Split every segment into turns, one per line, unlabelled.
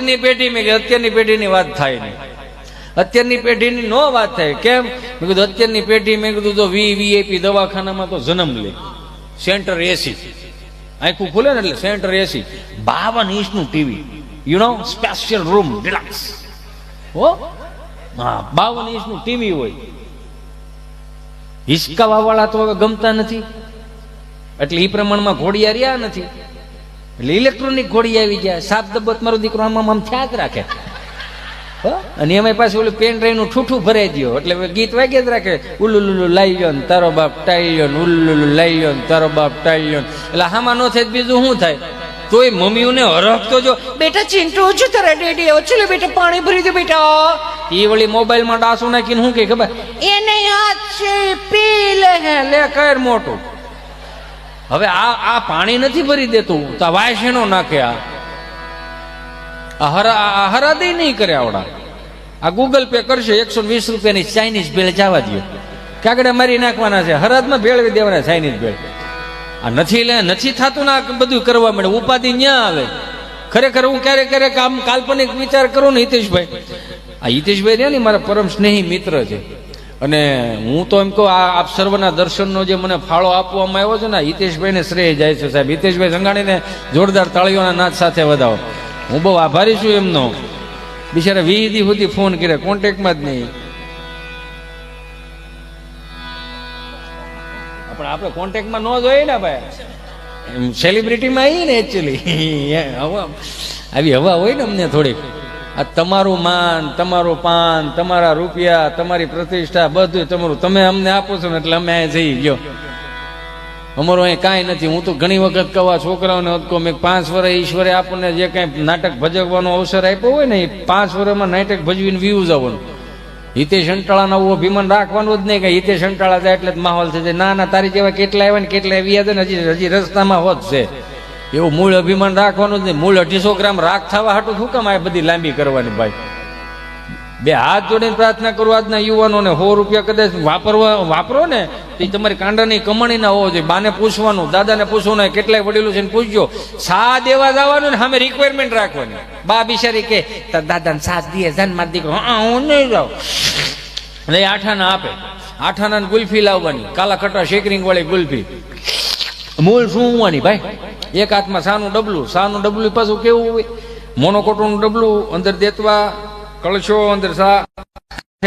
અત્યારની પેઢી મેં કીધું અત્યારની પેઢીની વાત થાય નહીં, અત્યારની પેઢીની નો વાત થાય. કેમ? મેં કીધું અત્યારની પેઢી મેં કીધું તો વીઆઈપી દવાખાનામાં તો જન્મ લે. સેન્ટર એસી આખું ખુલે ને એટલે સેન્ટર એસી 52 ઇંચનું TV, you know special room deluxe. હો હા, 52 ઇંચનું ટીવી હોય. હિસકાવા વાળા તો હવે ગમતા નથી, એટલે એ પ્રમાણમાં ઘોડિયા રહ્યા નથી, એટલે ઇલેક્ટ્રોનિક ઘોડી આવી ગયા. સાત દબત મારો દીકરો આમ થયા જ રાખે. અને એમાં પાછું ઓલું પેન ડ્રાઈવ નું ઠૂઠું ભરાઈ દો, એટલે ગીત વાગ્યા જ રાખે. ઉલ્લુલુલુ લાઈ લ્યો ને તારો બાપ ટાઈ લ્યો ને, ઉલ્લુલુ લાઈ લ્યો ને તારો બાપ ટાઈ લ્યો ને. એટલે હામાં નો થાય બીજું શું થાય? તોય મમ્મીઓને હરખતો જો, બેટા ચિંટુ છું તારા ડેડી ચલો બેટા પાણી ભરી દો બેટા. એ વળી મોબાઈલ માં ડાસું નાખીને શું કે ખબર, એને હાથ છે પી લે લે કર મોટું. હવે આ પાણી નથી ભરી દેતું તો આ વાયસેનો નાખે. આ હરાદે નહીં કરે આવડા. આ ગૂગલ પે કરશે 120 રૂપિયાની ચાઇનીઝ ભેળ જવા દો, કાગડા મારી નાખવાના છે, હરાદમાં ભેળવી દેવાના ચાઇનીઝ ભેળ. આ નથી થતું ના બધું કરવા મળે, ઉપાધિ ન્યા આવે. ખરેખર હું ક્યારેક આમ કાલ્પનિક વિચાર કરું ને હિતેશભાઈ, આ હિતેશભાઈ રહ્યા ને મારા પરમ સ્નેહી મિત્ર છે, અને હું તો એમ કહું આપ સર્વના દર્શનનો જે મને ફાળો આપવામાં આવ્યો છે ને, હિતેશભાઈને શ્રેય જાય છે સાહેબ. હિતેશભાઈ સંઘાણીને જોરદાર તાળીઓના નાદ સાથે વધાવો. હું બહુ આભારી છું એમનો. બિચારા 20 દી સુધી ફોન કર્યા, કોન્ટેક્ટમાં જ નહીં. પણ આપણે કોન્ટેક્ટમાં ન જોઈએ ને ભાઈ, સેલિબ્રિટીમાં આવીએ ને એકચ્યુઅલી આવી હવા હોય ને અમને થોડીક. આ તમારું માન, તમારું પાન, તમારા રૂપિયા, તમારી પ્રતિષ્ઠા બધું તમારું તમે અમને આપો છો ને એટલે અમે અહીં જઈ ગયો. અમારું અહીં કાંઈ નથી. હું તો ઘણી વખત કહું છોકરાઓને કહું, મેં 5 વર્ષ ઈશ્વરે આપણને જે કાંઈ નાટક ભજવવાનો અવસર આપ્યો હોય ને, એ 5 વર્ષમાં નાટક ભજવીને વ્યૂઝ આવવાનું. હિતેશ અંટાળાના આવું અભિમાન રાખવાનું જ નહીં કે હિતેશ અંટાળા જાય એટલે જ માહોલ થઈ જાય. ના તારી જેવા કેટલા આવ્યા ને કેટલા આવ્યા ને હજી રસ્તામાં હોત છે. એવું મૂળ અભિમાન રાખવાનું જ નહીં. મૂળ 250 ગ્રામ રાખ થવા હાટું શું કામ આ બધી લાંબી કરવાની ભાઈ? બે હાથ જોડીને પ્રાર્થના કરો આજના યુવાનોને, 100 રૂપિયા કદાચ વાપરો ને તો તમારી કાંડાની કમાણી ના હોવો જોઈએ. બાને પૂછવાનું, દાદાને પૂછવાનું, કેટલાય વડીલો છે પૂછજો. સા દેવા જવાનું ને સામે રિક્વાયરમેન્ટ રાખવાની. બા બિચારી કે દાદાને 7 દીએ જન્મ દીકરો હું નહીં જાઉં એટલે 8 આના આપે. 8 આના ગુલ્ફી લાવવાની, કાલા ખટા શેકરિંગ વાળી ગુલ્ફી. મૂળ શું હોવાની ભાઈ? એક હાથમાં સાનું ડબલું પાછું કેવું હોય, મોનોકોટોનું ડબલું, અંદર દેતવા કળશો, અંદર સા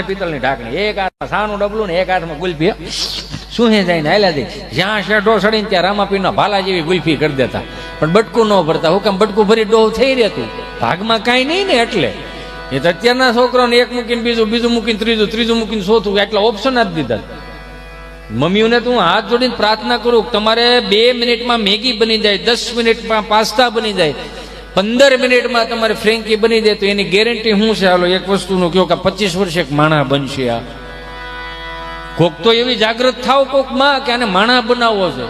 પિત્તળની ઢાંકણી. એક હાથમાં સાનું ડબલું ને એક હાથમાં ગુલ્ફી. શું હે જાય ને હાલ્યા દે. જ્યાં શેઢો સડીને ત્યાં રામાપીરના ભાલા જેવી ગુલ્ફી કરી દેતા, પણ બટકું ન ભરતા. હું કામ? બટકું ભરી ડોહ થઈ રહેતું, ભાગમાં કાંઈ નહીં ને. એટલે એ તો અત્યારના છોકરાઓને એક મૂકીને બીજું મૂકીને ત્રીજું મૂકીને ચોથું, એટલા ઓપ્શન જ દીધા. મમ્મીઓને તો હું હાથ જોડીને પ્રાર્થના કરું, તમારે 2 મિનિટમાં મેગી બની જાય, 10 મિનિટમાં પાસ્તા બની જાય, 15 મિનિટમાં તમારે ફ્રેન્કી બની જાય, તો એની ગેરંટી શું છે? હાલો એક વસ્તુનું કહો કે 25 વર્ષે એક માણા બનશે. આ કોક તો એવી જાગૃત થાવ કોક માં કે આને માણા બનાવવો છે.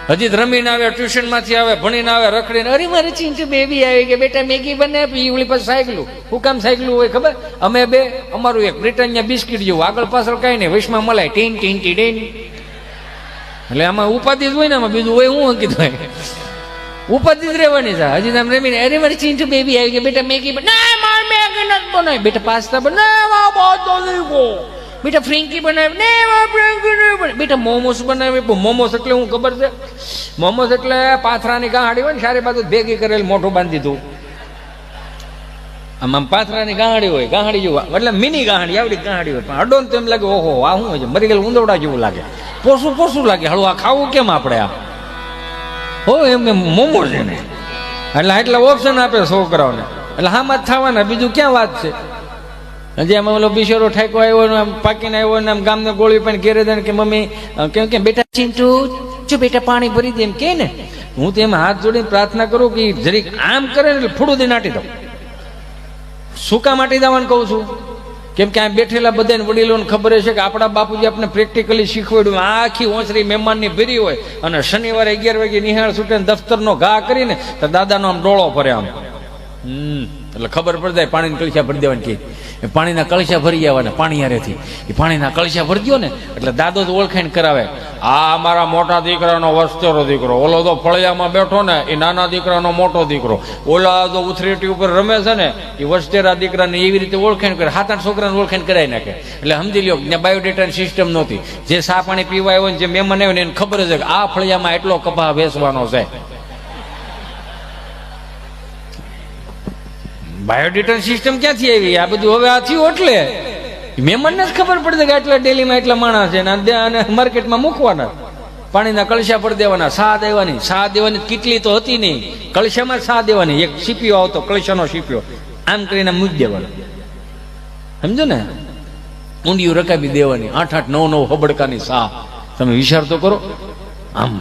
હજી રમીને આવે, ટ્યુશન માંથી આવે, ભણીને આવે, રખડીને અરે મારી ચિંટુ બેબી આવી કે બેટા મેગી બને આપી. ઓલી પાસે સાયકલું. હું કામ સાયકલું હોય ખબર? અમે બે અમારું એક બ્રિટાનિયા બિસ્કીટ જેવું, આગળ પાછળ કાંઈ નહીં, વૈશમાં મલાય ટીન ટીન ટીન. એટલે આમાં ઉપાધિ જ હોય ને, આમાં બીજું હોય હું અંકિત હોય, ઉપાધિ જ રહેવાની છે. હજી તમે રમીને અરે મારી ચિંટુ બેબી આવી કે બેટા મેગી બનાવી, બેટા પાસ્તા બનાવી, બેટા ફ્રેન્કી બનાવી, બેટા મોમોસ બનાવી. મોમોસ એટલે હું ખબર છે? મોમોસ એટલે પાથરાની ગાંહડી હોય ને, સારી બાજુ ભેગી કરેલ મોઢું બાંધી દીધું. આમ પાથરાની ગાંહડી હોય, ગાંહડી જેવું, એટલે મિની ગાંહડી, આવડી ગાંહડી હોય, પણ અડો ને તો એમ લાગે ઓહો આ શું હોય છે, મરી ગયેલ ઉંદરડા જેવું લાગે, પોસું લાગે. હળું આ ખાવું કેમ આપણે? આ હો એમ મોમોસ છે ને, એટલે એટલા ઓપ્શન આપે છોકરાઓને, એટલે હામાં જ થવાના, બીજું ક્યાં વાત છે? હજી આમાં ઓલો બિશોરો ઠાકો આવ્યો ને આમ પાકીને આવ્યો ને આમ ગામને ગોળી પણ ઘેરે દે કે મમ્મી કેમ બેટા ચિંટુ જો બેટા પાણી ભરી દે એમ કે ને. હું તો એમ હાથ જોડીને પ્રાર્થના કરું કે જરીક આમ કરે ને એટલે ફૂડું દઈને નાટી દઉં. સૂકા માટી દેવાનું કહું છું, કેમ કે આ બેઠેલા બધાને વડીલોને ખબર છે કે આપણા બાપુજી આપણે પ્રેક્ટિકલી શીખવાડ્યું. આખી ઓસરી મહેમાનની ભરી હોય અને શનિવારે 11 વાગે નિહાળ છૂટે દફતરનો ઘા કરીને તો દાદાનો આમ ડોળો ભરે, આમ એટલે ખબર પડી જાય પાણીના કળશા ભરી દેવાની કે પાણીના કળશા ભરી આવવાના પાણી હારેથી એ પાણીના કળશા ભરી દો ને એટલે દાદો તો ઓળખાણ કરાવે, આ મારા મોટા દીકરાનો વસ્તેરો દીકરો, ઓલો તો ફળિયામાં બેઠો ને એ નાના દીકરાનો મોટો દીકરો, ઓલા તો ઉથરેટી ઉપર રમે છે ને એ વસ્તેરા દીકરાને એવી રીતે ઓળખાણ કરે, 7-8 છોકરાને ઓળખાણ કરાવી નાખે. એટલે સમજી લ્યો ત્યાં બાયોડેટાની સિસ્ટમ નહોતી. જે સા પાણી પીવા આવ્યો ને જે મહેમાન આવ્યો ને એને ખબર છે કે આ ફળિયામાં એટલો કપા વેચવાનો છે. બાયોડેટા સિસ્ટમ ક્યાંથી આવી? આ બધું હવે આ થયું એટલે મહેમાનને જ ખબર પડશે કે આટલા ડેલીમાં એટલા માણસ છે અને માર્કેટમાં મૂકવાના. પાણીના કળશા પર દેવાના, સા દેવાની કેટલી તો હતી નહીં, કળશામાં સા દેવાની. એક સીપીઓ આવતો, કળશાનો સીપીઓ, આમ કરીને મૂકી દેવાનો, સમજો ને. ઊંડિયું રકાબી દેવાની, 8-8, 9-9 હબડકાની સા. તમે વિચાર તો કરો. આમ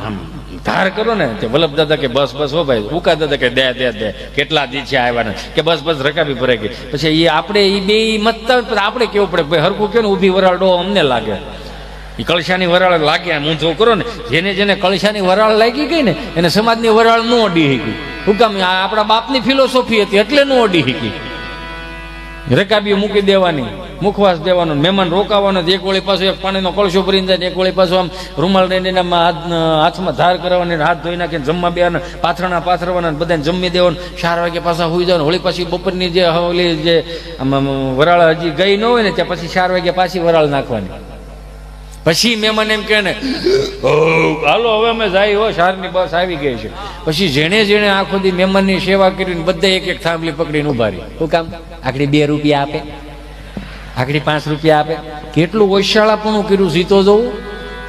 ધાર કરો ને તે વલ્લભ દાદા કે બસ હો ભાઈ, ઉકા દાદા કે દે કેટલા દી છે આવ્યા કે બસ રકાબી ભરાઈ ગઈ. પછી એ આપણે એ બે મત આપણે કેવું પડે ભાઈ, હરખું કેવું ને ઊભી વરાળ ડો અમને લાગે. એ કળશાની વરાળ લાગે, ઊંધો કરો ને. જેને કળશાની વરાળ લાગી ગઈ ને એને સમાજની વરાળ ન અડી શકી. શું કામ? આપણા બાપની ફિલોસોફી હતી એટલે ન અડી શકી. રકાબી મૂકી દેવાની, મુખવાસ દેવાનો, મહેમાન રોકાવાનો. એક વળી પાછું એક પાણીનો કળશો ભરીને જાય, એક વળી પાછું આમ રૂમાલ લઈને હાથમાં ધાર કરવાની, હાથ ધોઈ નાખીને જમવા બેવાના, પાથરણા પાથરવાના, બધાને જમી દેવાનું. 4 વાગે પાછા સુઈ જવાનું. વળી પાછી બપોરની જે ઓલી જે વરાળ હજી ગઈ ન હોય ને ત્યાં પછી 4 વાગે પાછી વરાળ નાખવાની. પછી મહેમાન એમ કહે ને હાલો હવે અમે જાય હો, શારની બસ આવી ગઈ છે. પછી જેણે આખો દી મહેમાનની સેવા કરીને બધા એક થાંભલી પકડીને ઉભા રહી. શું કામ? આખડી 2 રૂપિયા આપે, આખડી 5 રૂપિયા આપે. કેટલું ઓછાળાપણું કર્યું સીતો જવું.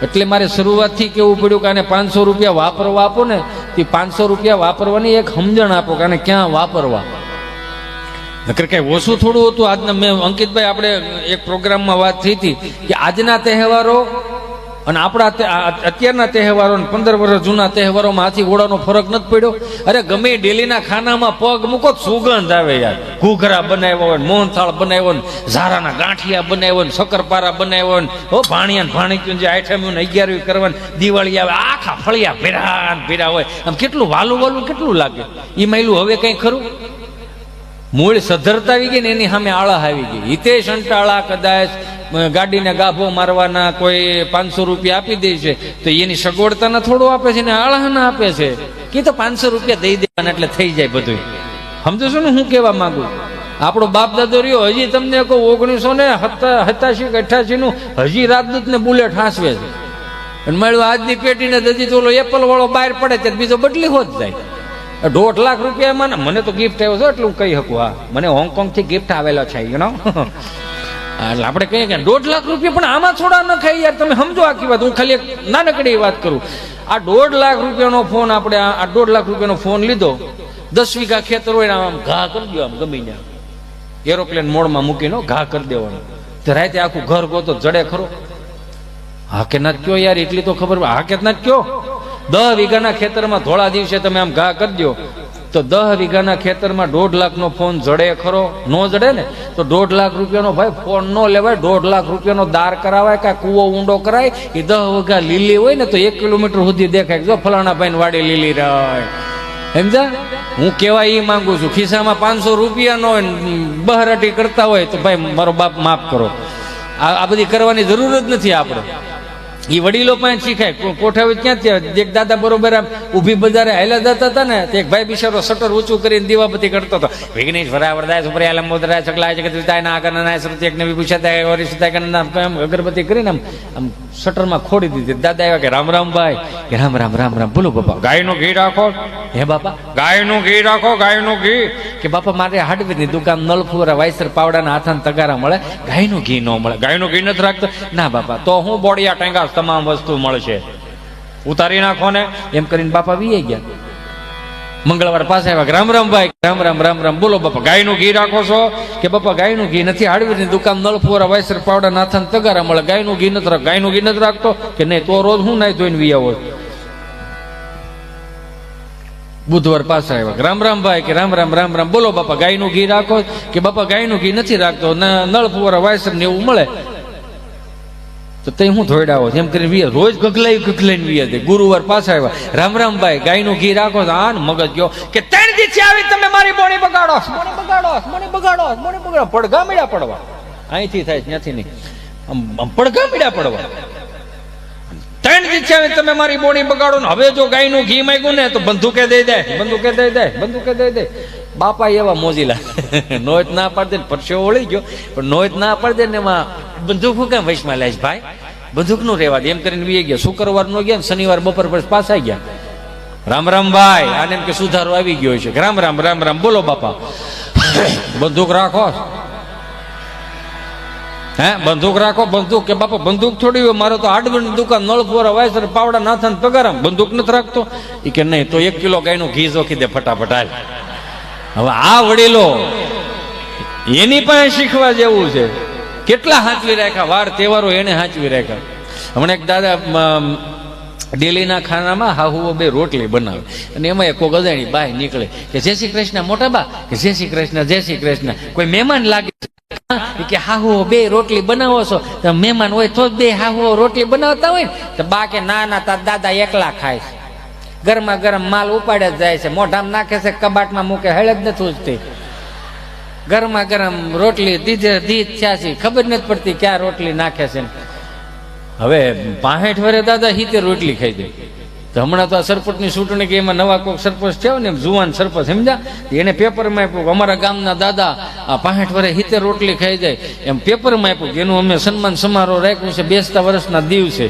એટલે મારે શરૂઆતથી કેવું પડ્યું કે આને 500 રૂપિયા વાપરવા આપો ને, તે 500 રૂપિયા વાપરવાની એક સમજણ આપો કે આને ક્યાં વાપરવા. નકર કઈ ઓછું થોડું હતું. આજના મેં અંકિતભાઈ આપણે એક પ્રોગ્રામમાં વાત થઈ હતી કે આજના તહેવારો અને આપણા અત્યારના તહેવારો 15 વર્ષ જૂના તહેવારોમાં હાથી ઘોડાનો ફરક નથી પડ્યો. અરે ગમે ડેલીના ખાનામાં પગ મૂકો સુગંધ આવે યાર. ઘૂઘરા બનાવ્યા હોય, મોહનથાળ બનાવ્યો ને, ઝારાના ગાંઠિયા બનાવ્યો ને, શક્કરપારા બનાવ્યો ને, ભાણિયા ભાણીક્યું જે આઈટમ્યું ને 11મી કરવાની, દિવાળી આવે આખા ફળિયા ભેરા હોય. આમ કેટલું વાલું કેટલું લાગે. એ માયલું હવે કઈ ખરું? મૂળ સધરતા આવી ગઈ ને એની સામે આળા આવી ગઈ. હિતેશ અંટાળા કદાચ ગાડીને ગાભો મારવાના કોઈ 500 રૂપિયા આપી દે છે તો એની સગવડતાના થોડું આપે છે ને આળાના આપે છે કે તો 500 રૂપિયા દઈ દેવાના એટલે થઈ જાય બધું. સમજો છો ને હું કહેવા માંગુ? આપણો બાપ દાદો રહ્યો હજી તમને કહું 1987 કે 88 નું હજી રાજદૂત ને બુલેટ હાંસવે છે. અને મળ્યું આજની પેટીને હજી તો ઓલો એપલ વાળો બહાર પડે ત્યારે બીજો બદલી હોત જાય. 1.5 લાખ રૂપિયામાં મને તો ગિફ્ટ આવ્યો છે એટલે હું કહી શકું. હા, મને હોંગકોંગ થી ગિફ્ટ આવેલો છે યુ નો. એટલે આપણે કહીએ કે 1.5 લાખ રૂપિયા, પણ આમાં થોડા ન ખાઈ યાર. તમે સમજો આખી વાત. હું ખાલી એક નાનકડી વાત કરું. આ 1.5 લાખ રૂપિયાનો ફોન, આપણે આ 1.5 લાખ રૂપિયાનો ફોન લીધો, 10 વીઘા ખેતર હોય આમ ઘા કરી દો, આમ ગમીને એરોપ્લેન મોડમાં મૂકીને ઘા કરી દેવાનો. તો રાતે આખું ઘર ગોતો જડે ખરો? હા કે ના કયો યાર, એટલી તો ખબર. હા કે ના કયો? 10 વીઘાના ખેતરમાં ધોળા દિવસે તમે આમ ઘા કરી દો તો 10 વીઘાના ખેતરમાં 1.5 લાખનો ફોન જડે ખરો? નો જડે ને. તો 1.5 લાખ રૂપિયાનો ભાઈ ફોન નો લેવાય. 1.5 લાખ રૂપિયાનો દાર કરાવાય કે કૂવો ઊંડો કરાય. એ 10 વીઘા લીલી હોય ને તો 1 કિલોમીટર સુધી દેખાય. જો ફલાણા ભાઈ વાડી લીલી રહે. સમજા? હું કેવાય એ માંગુ છું. ખિસ્સામાં 500 રૂપિયાનો બહરાટી કરતા હોય તો ભાઈ મારો બાપ માફ કરો. આ બધી કરવાની જરૂર જ નથી. આપણે એ વડીલો પાસે શીખાય. કોઠાવી ક્યાંથી? એક દાદા બરોબર આમ ઊભી બજારે હાલ્યા જતા હતા ને, એક ભાઈ બિચારો શટર ઊંચું કરીને દીવાબત્તી કરતો હતો. વિઘ્નેશ વરાવરદાય સુપ્રિયા લંબોદરાય સકલાય જગતવિતાય નાગરનાય શ્રુતિ એકને વિભૂષાય વરિષ્ઠતાય કનના અગરબત્તી કરીને આમ શટરમાં ખોડી દીધી. દાદા આવ્યા કે રામ રામ ભાઈ. કે રામ રામ રામ રામ. બોલો બાપા. ગાયનું ઘી રાખો. હે બાપા ગાયનું ઘી રાખો, ગાયનું ઘી. કે બાપા મારે હાર્ડવેરની દુકાન નલફુરા વાયસર પાવડાના હાથાના તગારા મળે, ગાયનું ઘી ન મળે. ગાયનું ઘી નથી રાખતો? ના બાપા તો હું બોડિયા ટેંગા તમામ વસ્તુ મળશે, ઉતારી નાખો ને. એમ કરીને બાપા વી ગયા. મંગળવાર પાસે આવ્યા. રામ રામ ભાઈ. રામ રામ રામ રામ. બોલો બાપા ગાયનું ઘી રાખો છો? કે બાપા ગાયનું ઘી નથી. હાર્ડવેરની દુકાન નળફુરા વાયસર પાવડા નાથાના તગારા મળે, ગાયનું ઘી નથી રાખતો. ગાયનું ઘી નથી રાખતો? કે નહીં. તો રોજ હું નાઈ ધોઈને વી આવો. બુધવાર પાસે આવ્યા. રામ રામ ભાઈ. કે રામ રામ રામ રામ. બોલો બાપા ગાયનું ઘી રાખો? કે બાપા ગાયનું ઘી નથી રાખતો, નળફુરા વાયસર ને એવું મળે. તો તો તે હું ધોઈડાવો એમ કરીને વીએ રોજ ગગલાઈને વીએ દે. ગુરુવાર પાછા આવ્યા, રામરામભાઈ ગાયનું ઘી રાખો તો આન મગજ ગયો કે 3 દિવસે આવી તમે મારી બોણી બગાડો પડઘા મીડા પડવા. અહીંથી થાય ત્યાંથી નહીં, આમ પડઘા મીડા પડવા. 3 દિવસે આવી તમે મારી બોણી બગાડો ને હવે જો ગાયનું ઘી માંગ્યું ને તો બંદૂકે દઈ દે. બાપા એવા મોજીલા નોત ના પાડી દે, પરસેવો વળી ગયો પણ નોત ના પાડી દે ને એમાં બંદૂક હું કેમ વૈશમાં લાઈશ ભાઈ, બંદૂક નું રેવા દે એમ કરીને વી ગયા. શુક્રવાર નો ગયા, શનિવાર બપોર પછી પાછા ગયા. રામ ભાઈ આને એમ કે સુધારો આવી ગયો છે. રામ બોલો બાપા. બંદૂક રાખો, હે બંદૂક રાખો. બંદૂક કે બાપા બંદૂક થોડી હોય, મારે તો હાર્ડવેરની દુકાન નળપોરા વાયસર પાવડા નાથન પગારામ, બંદૂક નથી રાખતો. એ કે નહીં તો 1 કિલો ગાયનું ઘી જોખી દે ફટાફટ હાલ. હવે આ વડીલો એની પાસે શીખવા જેવું છે. કેટલા હાચવી રાખ્યા, વાર તહેવારો એને હાચવી રાખ્યા. હમણાં એક દાદા ડેલીના ખાનામાં હાહુઓ 2 રોટલી બનાવે અને એમાં એક ગજાણી બાય નીકળે કે જય શ્રી કૃષ્ણ મોટા બા, કે જય શ્રી કૃષ્ણ. કોઈ મહેમાન લાગે કે હાહુઓ 2 રોટલી બનાવો છો, તો મહેમાન હોય તો 2 હાહુઓ રોટલી બનાવતા હોય ને તો બા કે ના તાર દાદા એકલા ખાય છે. ગરમા ગરમ માલ ઉપાડે જ જાય છે, મોઢામાં નાખે છે, કબાટમાં મૂકે, હેળ જ નથી ઉજતી. ગરમા ગરમ રોટલી દીધ થયા છે, ખબર નથી પડતી ક્યાં રોટલી નાખે છે. હવે 65 વર્ષે દાદા 70 રોટલી ખાઈ દે. તો હમણાં તો આ સરપંચની ચૂંટણી કે એમાં નવા કોઈક સરપંચ થયો ને, જુવાન સરપંચ સમજ્યા, એને પેપરમાં આપ્યું અમારા ગામના દાદા આ 65 વર્ષે 70 રોટલી ખાઈ જાય એમ પેપરમાં આપ્યું કે એનું અમે સન્માન સમારોહ રાખ્યું છે, 20 વર્ષના દિવસે.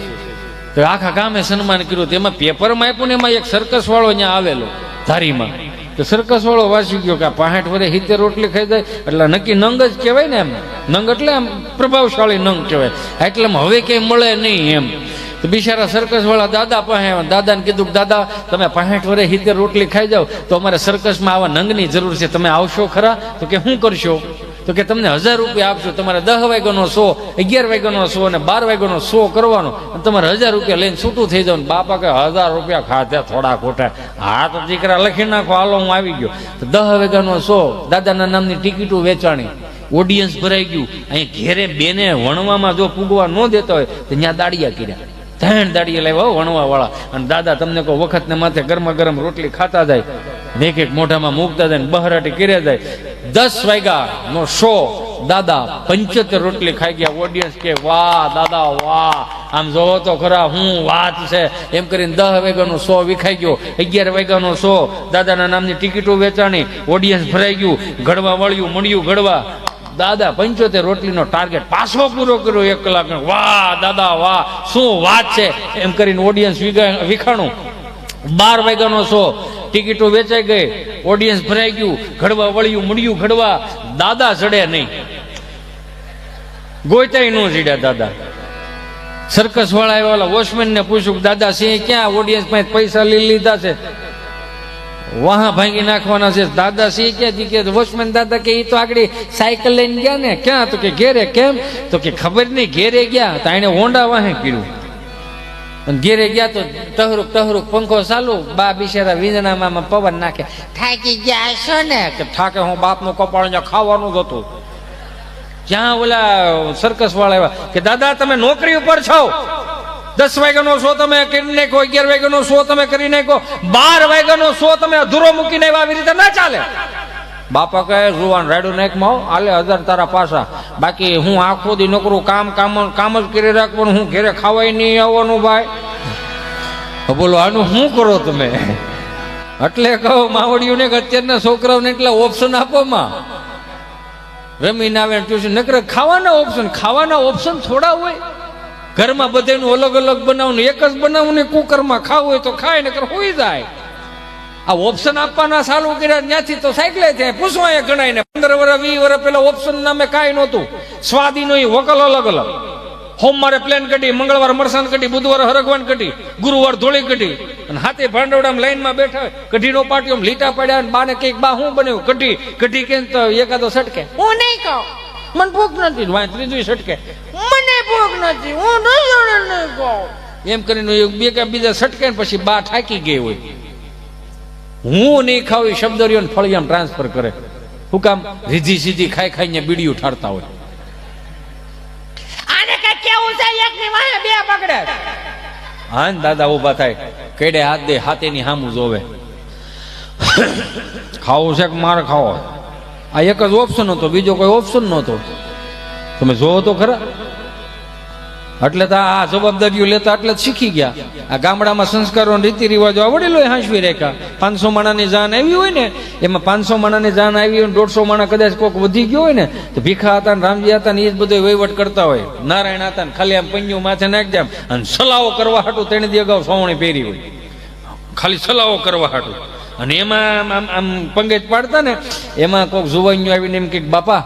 તો આખા ગામે સન્માન કર્યું. એમાં પેપરમાં આપ્યું ને એમાં એક સર્કસ વાળો અહીંયા આવેલો ધારીમાં. તો સર્કસ વાળો વાંચી ગયો કે આ 65 વર્ષે 70 રોટલી ખાઈ જાય એટલે નક્કી નંગ જ કહેવાય ને. એમ નંગ એટલે આમ પ્રભાવશાળી નંગ કહેવાય. એટલે હવે ક્યાંય મળે નહીં એમ. તો બિચારા સર્કસ વાળા દાદા પાસે દાદાને કીધું કે દાદા તમે 65 વર્ષે 70 રોટલી ખાઈ જાવ તો અમારે સર્કસમાં આવા નંગની જરૂર છે, તમે આવશો ખરા? તો કે શું કરશો? તો કે તમને 1000 રૂપિયા આપશો, તમારે 10 વાગ્યાનો શો, 11 વાગ્યાનો શો અને 12 વાગ્યાનો શો કરવાનો, તમારે 1000 રૂપિયા લઈને છૂટું થઈ જાવ. બાપા કે 1000 રૂપિયા ખાધા થોડા ખોટા. હા તો દીકરા લખી નાખો, હાલો હું આવી ગયો. તો 10 વાગ્યાનો શો, દાદાના નામની ટિકિટો વેચાણી, ઓડિયન્સ ભરાઈ ગયું. અહીં ઘેરે બેને વણવામાં જો પૂગવા ન દેતા હોય તો ત્યાં દાડિયા કર્યા. 3 દાડિયા લાવ્યા વણવા વાળા. અને દાદા તમને કહો વખત ને માથે ગરમા ગરમ રોટલી ખાતા જાય, એક મોઢામાં મૂકતા જાય, બહરાટી કર્યા જાય. 10 વાગ્યાનો શો, દાદા 75 રોટલી ખાઈ ગયા. ઓડિયન્સ કે વાહ દાદા વાહ, આમ જોવો તો ખરા હું વાત છે એમ કરીને 10 વાગ્યાનો શો વિખાઈ ગયો. 11 વાગ્યાનો શો, દાદાના નામની ટિકિટો વેચાણી, ઓડિયન્સ ભરાઈ ગયું, ઘડવા વળ્યું, મળ્યું ઘડવા. દાદા 75 રોટલીનો ટાર્ગેટ પાછો પૂરો કર્યો 1 કલાક. વાહ દાદા વાહ, શું વાત છે એમ કરીને ઓડિયન્સ વિખાણું. 12 વાગ્યાનો શો, ટિકિટો વેચાઈ ગઈ, ઓડિયન્સ ભરાઈ ગયું, ઘડવા વળ્યું, મળ્યું ઘડવા. દાદા ચડે નહીં, ગોયતાય ન ચડ્યા દાદા. સર્કસ વાળા આવ્યા, વોચમેન ને પૂછ્યું દાદા સિંહ ક્યાં? ઓડિયન્સ પાસે પૈસા લઈ લીધા છે, વાહ ભાંગી નાખવાના છે. દાદા સિંહ ક્યાં? કે વોચમેન દાદા કે એ તો આગળ સાયકલ લઈને ગયા ને. ક્યાં? તો કે ઘેરે. કેમ? તો કે ખબર નહીં, ઘેરે ગયા તો એને હોન્ડા વાહે કર્યું. ઘેરે ગયા તો તહરુક પંખો ચાલુ, બા બિચારા વીજણામાં પવન નાખે. થાકી ગયા હશો ને? કે થાકે હું બાપનું કપાળ ખાવાનું જ હતું. ક્યાં ઓલા સર્કસ વાળા આવ્યા કે દાદા તમે નોકરી ઉપર છો, 10 વાગ્યાનો શો તમે કરી નાખો, 11 વાગ્યાનો શો તમે કરી નાખો, 12 વાગ્યાનો શો તમે અધૂરો મૂકીને આવી રીતે ના ચાલે. બાપા કહે જુવાન રાયડું નાખમાં આલે 1000 તારા પાછા, બાકી હું આખો દી નોકરું કામ જ કરી રાખવાનું, હું ઘેરે ખાવાય નહીં આવવાનું. ભાઈ બોલો આનું શું કરો તમે? એટલે કહો માવડીઓને કે અત્યારના છોકરાઓને એટલા ઓપ્શન આપો માં, રમીને આવે ટ્યુશન નકર ખાવાના ઓપ્શન થોડા હોય. ઘરમાં બધાનું અલગ અલગ બનાવવાનું, એક જ બનાવવું ને કુકરમાં ખાવું હોય તો ખાય, નકર હોઈ જાય. આ ઓપ્શન આપવાના ચાલુ કર્યા ત્યાંથી તો સાયકલે થાય પૂછવા ગણાય ને. 15 વર્ષ 20 વર્ષ પેલા ઓપ્શન નામે કાંઈ નહોતું. સ્વાદી નો વકલ અલગ અલગ. સોમવારે પ્લેન કઢી, મંગળવારે મરસાન કઢી, બુધવારે હરગવાન કઢી, ગુરુવાર ધોળી કઢી. અને હાથે ભાંડવડામાં લાઈનમાં બેઠા હોય, કઢીનો પાટીઓ લીટા પડ્યા ને બાને કઈક બા શું બન્યું? કઢી કે તો એકાદો સટકે, હું નહીં ખાઉં, મને ભૂખ નથી. ત્રીજું સટકે, મને ભૂખ નથી, હું નહીં ખાઉં. એમ કરીને બે કે બીજા સટકે ને પછી બા થાકી ગઈ હોય. હું નહીં ખાવું શબ્દ રહ્યો ને ફળિયામ ટ્રાન્સફર કરે. શું કામ? રીધી સીધી ખાઈ ખાઈને બીડી ઉઠાડતા હોય. આને કઈ કેવું છે એકની વાહે બે પકડે. હા ને દાદા ઊભા થાય, કેડે હાથ દે, હાથેની સામું જોવે. ખાવું છે કે મારે ખાવો? આ એક જ ઓપ્શન હતો, બીજો કોઈ ઓપ્શન નહોતો. તમે જોવો તો ખરા. એટલે તો આ જવાબદારીઓ લેતા એટલે જ શીખી ગયા. આ ગામડામાં સંસ્કારો રીતિ રિવાજો આવડેલો હાંસવી રેખા. 500 માણાની જાન આવી હોય ને, એમાં 500 માણાની જાન આવી હોય, 150 માણા કદાચ કોઈક વધી ગયો હોય ને, તો ભીખા હતા ને રામજી હતા ને એ જ બધો વહીવટ કરતા હોય. નારાયણ હતા ને ખાલી આમ પંજું માથે નાખી જાય અને સલાવો કરવા હાટું 3 દી અગાઉ સોવણી પહેરી હોય, ખાલી સલાવો કરવા હાટું. અને એમાં આમ પંગેજ પાડતા ને, એમાં કોઈક જુવાનીઓ આવીને એમ કે બાપા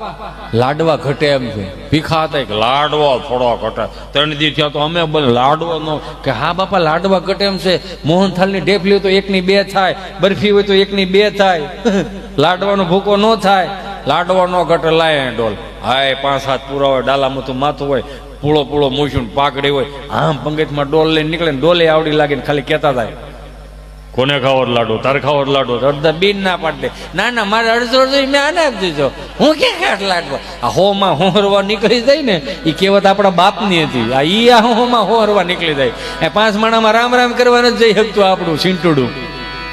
લાડવા ઘટે એમ છે. ભીખા હતા કે લાડવા થોડો ઘટે. 3 દી થયા તો અમે લાડવા નો કે હા બાપા લાડવા ઘટે એમ છે. મોહનથાળની ઢેફલી હોય તો 1ની 2 થાય, બરફી હોય તો 1ની 2 થાય. લાડવાનો ભૂકો ન થાય, લાડવા નો ઘટે. લાય ડોલ હાય 5-7 પૂરા હોય, ડાલામાં માથું હોય, પૂળો પૂળો મૂછું પાકડી હોય, આમ પંગેજમાં ડોલ લઈને નીકળે ને ડોલે આવડી લાગે ને ખાલી કહેતા થાય કોને ખાવો લાડો, તારે ખાવો લાડો. અડધા બીન ના પાડે. ના ના મારે અડધો મેં આને આપી દીધો, હું ક્યાં ખાટ લાડવો. આ હોમાં હોરવા નીકળી જાય ને, એ કહેવત આપણા બાપની હતી. આ ઈ આ હોમાં હોરવા નીકળી જાય. 5 માણામાં રામ રામ કરવાનું જ જઈ શકતું આપણું છીંટુડું.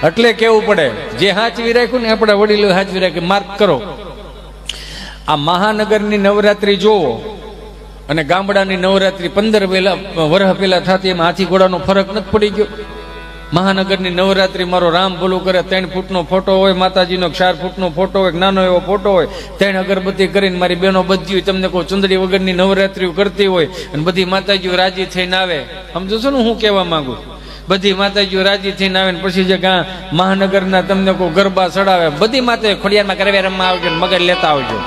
એટલે કેવું પડે, જે હાચવી રાખ્યું ને આપણા વડીલો હાચવી રાખ્યું. માર્ક કરો, આ મહાનગરની નવરાત્રી જોવો અને ગામડાની નવરાત્રી 15 વર્ષ પહેલા થતી, એમાં હાથી ઘોડાનો ફરક નથી પડી ગયો. મહાનગરની નવરાત્રી મારો રામ ભલું કરે 3 ફૂટનો ફોટો હોય, માતાજીનો 4 ફૂટનો ફોટો હોય, નાનો એવો ફોટો હોય, 3 અગરબત્તી કરીને મારી બહેનો બધી હોય, તમને કહું ચુંદડી વગરની નવરાત્રી કરતી હોય અને બધી માતાજીઓ રાજી થઈને આવે. સમજો છો ને હું કહેવા માંગુ? બધી માતાજીઓ રાજી થઈને આવે ને પછી જે મહાનગરના તમને કહું ગરબા ચડાવે. બધી માતા ખોડિયારમાં ગરબે રમવા આવજો, મગર લેતા આવજો,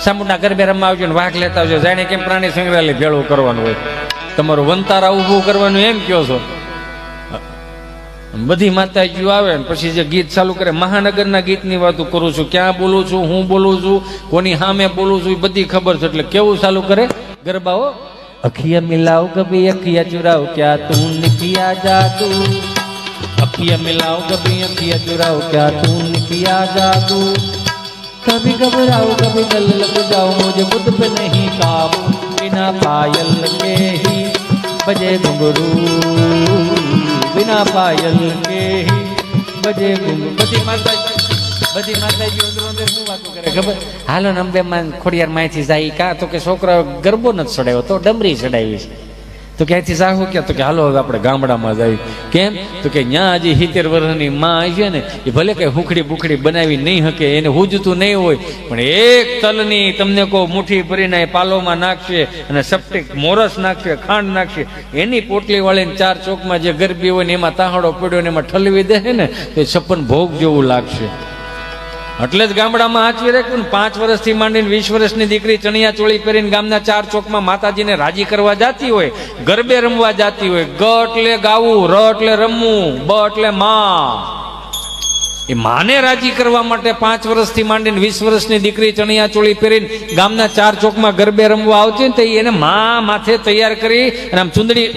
સામુંડા ગરબે રમવા આવજો ને વાઘ લેતા આવજો. જાણે કેમ પ્રાણી સંગ્રહાલય ભેળું કરવાનું હોય, તમારું વંતારા ઊભું કરવાનું એમ કહો છો. બધી માતાજીઓ આવે ને પછી જે ગીત ચાલુ કરે, મહાનગરના ગીતની વાતો કરું છું, ક્યાં બોલું છું, હું બોલું છું, કોની સામે બોલું છું, એ બધી ખબર છે. એટલે કેવું ચાલુ કરે ગરબાઓ? અખિયા મિલાવ કભી અખિયા ચુરાવ, ક્યાં તું કિયા જાદુ. અખિયા મિલાવ કભી અખિયા ચુરાવ, ક્યાં તું કિયા જાદુ. कभी घबराओ कभी दल लग जाओ, मुझे खुद पे नहीं काबू. बिना पायल के ही बजे घुंघरू, बिना पायल के ही बजे घुंघरू. બધી માતાજી અંદર અંદર શું વાતો કરે ખબર? હાલો ને અંબે માં ખોડિયાર માંથી જાય કા તો કે છોકરા ગરબો નથી ચડાવ્યો તો ડમરી ચડાવી છે. તો ક્યાંથી સાહુ ક્યાં? તો કે હાલો હવે આપણે ગામડામાં જઈએ. કેમ? તો કે ત્યાં હજી 70 વર્ષની માં આવી છે ને, એ ભલે કઈ હુખડી બુખડી બનાવી નહીં શકે, એને હુજતું નહીં હોય, પણ એક તલની તમને કહો મુઠ્ઠી ભરીને પાલોમાં નાખશે અને સપ્ટિક મોરસ નાખશે, ખાંડ નાખશે, એની પોટલી વાળીને 4 ચોકમાં જે ગરબી હોય ને એમાં તાહડો પડ્યો ને એમાં ઠલવી દે ને, તો 56 ભોગ જેવું લાગશે. એટલે જ ગામડામાં આચવી રાખ્યું ને. 5 વર્ષથી માંડીને 20 વર્ષની દીકરી ચણિયા ચોળી પહેરીને ગામના 4 ચોકમાં માતાજીને રાજી કરવા જાતી હોય, ગરબે રમવા જાતી હોય. ગ એટલે ગાવું, ર એટલે રમવું, બ એટલે માં. એ માને રાજી કરવા માટે 5 વર્ષથી માંડીને 20 વર્ષની દીકરી ચણિયા ચોળી પહેરીને ગામના 4 ચોકમાં ગરબે રમવા આવતી ને, તો એને મા માથે તૈયાર કરી અને આમ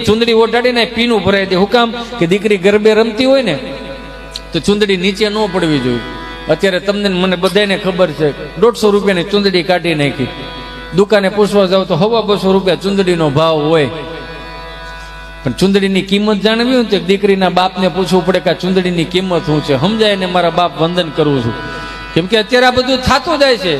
ચુંદડી ઓઢાડીને પીનું ભરાઈ દે. હું કામ? કે દીકરી ગરબે રમતી હોય ને તો ચુંદડી નીચે ન પડવી જોઈએ. અત્યારે તમને મને બધાને ખબર છે, 150 રૂપિયાની ચુંદડી કાઢી નાખી. દુકાને પૂછવા જાવ તો 250 રૂપિયા ચુંદડીનો ભાવ હોય. પણ ચુંદડીની કિંમત જાણવી હોય તો દીકરીના બાપને પૂછવું પડે કે આ ચુંદડીની કિંમત શું છે. સમજાય ને મારા બાપ વંદન કરું છું. કેમ કે અત્યારે આ બધું થતું જાય છે.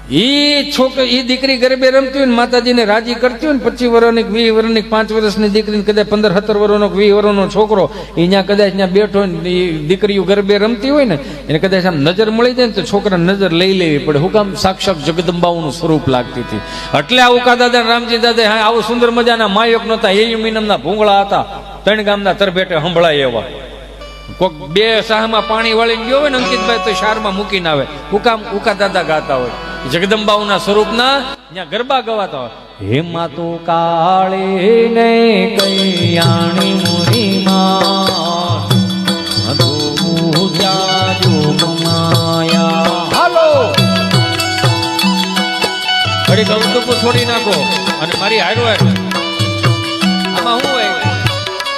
ઈ દીકરી ગરબે રમતી હોય ને માતાજીને રાજી કરતી હોય ને, 25 વર્ષની 20 વર્ષની 5 વર્ષની દીકરીને કદાચ 15-17 વર્ષનો 20 વર્ષનો છોકરો અહીંયા કદાચ ત્યાં બેઠો હોય ને, દીકરીઓ ગરબે રમતી હોય ને, એને કદાચ આમ નજર મળી જાય ને તો છોકરા નજર લઈ લેવી પડે. હું કામ? સાક્ષાત જગદંબાઓનું સ્વરૂપ લાગતી હતી. એટલે આવું કા દાદા રામજી દાદા હા આવું સુંદર મજાના માયક નહોતા, એ મીનમના ભૂંગળા હતા, 3 ગામના તરભેટે સંભળાય એવા. કોઈક 2 શાહમાં પાણી વાળીને ગયો હોય ને અંકિતભાઈ તો શારમાં મૂકીને આવે. હું કામ? ઉકા દાદા ગાતા હોય, જગદંબાઓના સ્વરૂપના ત્યાં ગરબા ગવાતા હોય. હે માતુ કાળી ને કૈયાણી મુની માં, હાલો ઘડી ગૌતમ છોડી નાખો અને મારી હારો આમાં શું હોય,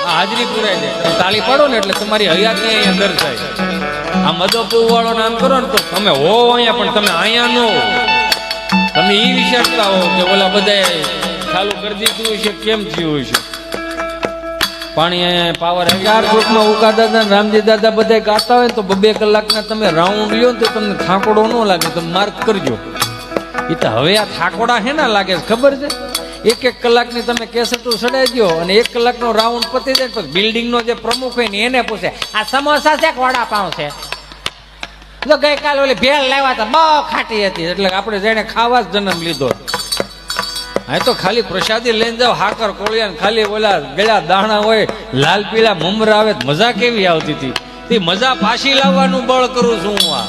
હાજરી પુરાઈ દે. તાળી પાડો ને એટલે તમારી હયાત ની અહીંયા દર્શાય. આ મદપુ વાળો નામ કરો ને તો તમે હો અહીંયા, પણ તમે અહીંયા ન હો. તમે એ વિચારતા હો કે ઓલા બધા ચાલુ કરી દીધું છે કેમ થયું છે પાણી પાવર ચાર ગ્રુપમાં ઉકા દાદા રામજી દાદા બધા ગાતા હોય તો 2 કલાકના તમે રાઉન્ડ લ્યો ને તો તમને થાકોડો ન લાગે, તમે માર્ક કરજો. એ તો હવે આ થાકોડા હે ના લાગે ખબર છે? 1 કલાકની તમે કેસેટો સડાઈ દો અને 1 કલાકનો રાઉન્ડ પતી જાય પછી બિલ્ડિંગનો જે પ્રમુખ હોય ને એને પૂછે આ સમોસા છે કે વડાપાઉં છે? તો ગઈકાલે ઓલી ભેળ લાવ્યા હતા બહુ ખાટી હતી, એટલે આપણે જેને ખાવા જ જન્મ લીધો. હા તો ખાલી પ્રસાદી લઈને જાવ હાકર કોળિયા ખાલી ઓલા ગળા દાણા હોય લાલ પીળા મમરા આવે મજા કેવી આવતી હતી. તે મજા પાછી લાવવાનું બળ કરું છું હું.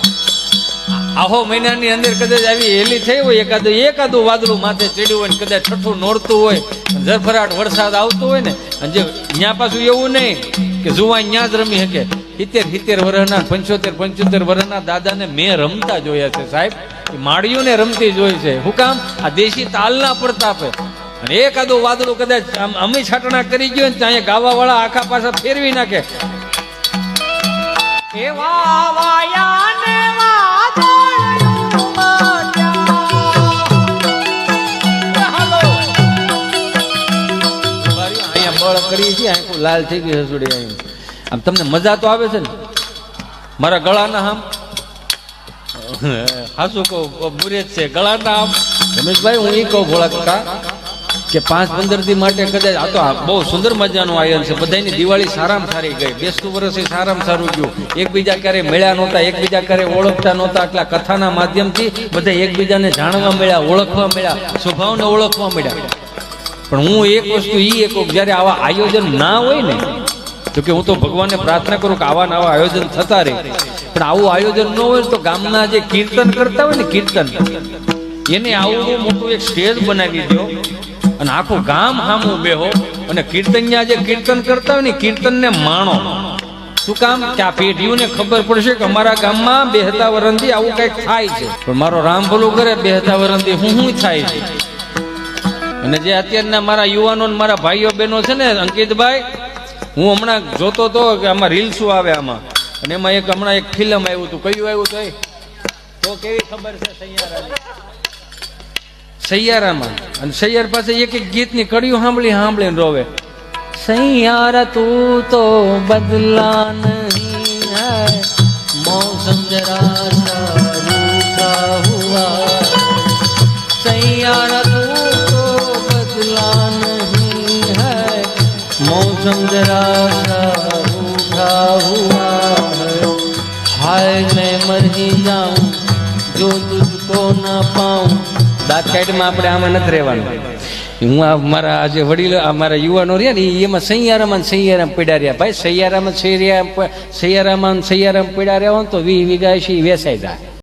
આહો મહિનાની અંદર કદાચ આવી હેલી થઈ હોય એકાદું વાદળું માથે ચડ્યું હોય ને કદાચ છઠ્ઠું નોરતું હોય ઝરફરાટ વરસાદ આવતો હોય ને જે ત્યાં પાછું એવું નહીં કે જુવાન ત્યાં જ રમી શકે. 70 વર્ષના 75 વર્ષના દાદાને મેં રમતા જોયા છે સાહેબ. માળીઓને રમતી જોઈ છે. શું કામ? આ દેશી તાલના પ્રતાપે. અને એકાદું વાદળું કદાચ અમી છાટણા કરી ગયો ને ત્યાં ગાવા વાળા આખા પાછા ફેરવી નાખે. બળ કરી છે આખું લાલ થઈ ગઈ હસુડી. આમ તમને મજા તો આવે છે ને મારા ગળાના આમ હાસુ કહું બુરે છે ગળાના આમ. રમેશભાઈ હું એ કહું ભોળા કાકા કે 5-15 દી માટે કદાચ આ તો બહુ સુંદર મજાનું આયોજન છે. બધાની દિવાળી સારામાં સારી ગઈ, બેસતું વર્ષ એ સારામાં સારું ગયું. એકબીજા ક્યારે મળ્યા નહોતા, એકબીજા ક્યારે ઓળખતા નહોતા, એટલા કથાના માધ્યમથી બધા એકબીજાને જાણવા મળ્યા, ઓળખવા મળ્યા, સ્વભાવને ઓળખવા મળ્યા. પણ હું એક વસ્તુ એ કહું જ્યારે આવા આયોજન ના હોય ને તો કે હું તો ભગવાનને પ્રાર્થના કરું કે આવા નવા આયોજન થતા રહે. પણ આવું આયોજન ન હોય તો ગામના જે કીર્તન કરતા હોય ને કીર્તન એને આવું મોટું એક સ્ટેજ બનાવી દો અને આખું ગામ સામું બેહો અને કીર્તનિયા જે કીર્તન કરતા હોય ને કીર્તનને માણો. શું કામ? કે આ પેઢીઓને ખબર પડશે કે અમારા ગામમાં 2 વર્ષથી આવું કંઈક થાય છે. પણ મારો રામ ભલું કરે 2 વર્ષથી હું થાય છે. અને જે અત્યારના મારા યુવાનો મારા ભાઈઓ બહેનો છે ને અંકિતભાઈ, હું હમણાં જોતો હતો કે આમાં રીલ્સો આવે આમાં, અને એમાં હમણાં એક ફિલ્મ આવ્યું હતું. કયું આવ્યું હતું? તો કેવી ખબર છે? સૈયારામાં. અને સૈયાર પાસે એક ગીતની કડીઓ સાંભળીને રોવે. સૈયારા તું તો બદલા નહીં હૈ, મૌસમ જરા સા રૂઠા હુઆ. સૈયારા તું તો બદલા નહીં હૈ, मौसम जरा सा रूठा हुआ. हाय मैं मर ही जाऊं जो तुझको ना पाऊं. દાંત કાઢમાં આપણે આમાં નથી રહેવાનું. હું મારા આજે વડીલો મારા યુવાનો રહ્યા ને એમાં સૈયારામાં પડ્યા રહ્યા. ભાઈ સૈયારામાં પડ્યા રહ્યા હોય તો 20 વીઘા છે વેચાઈ જાય.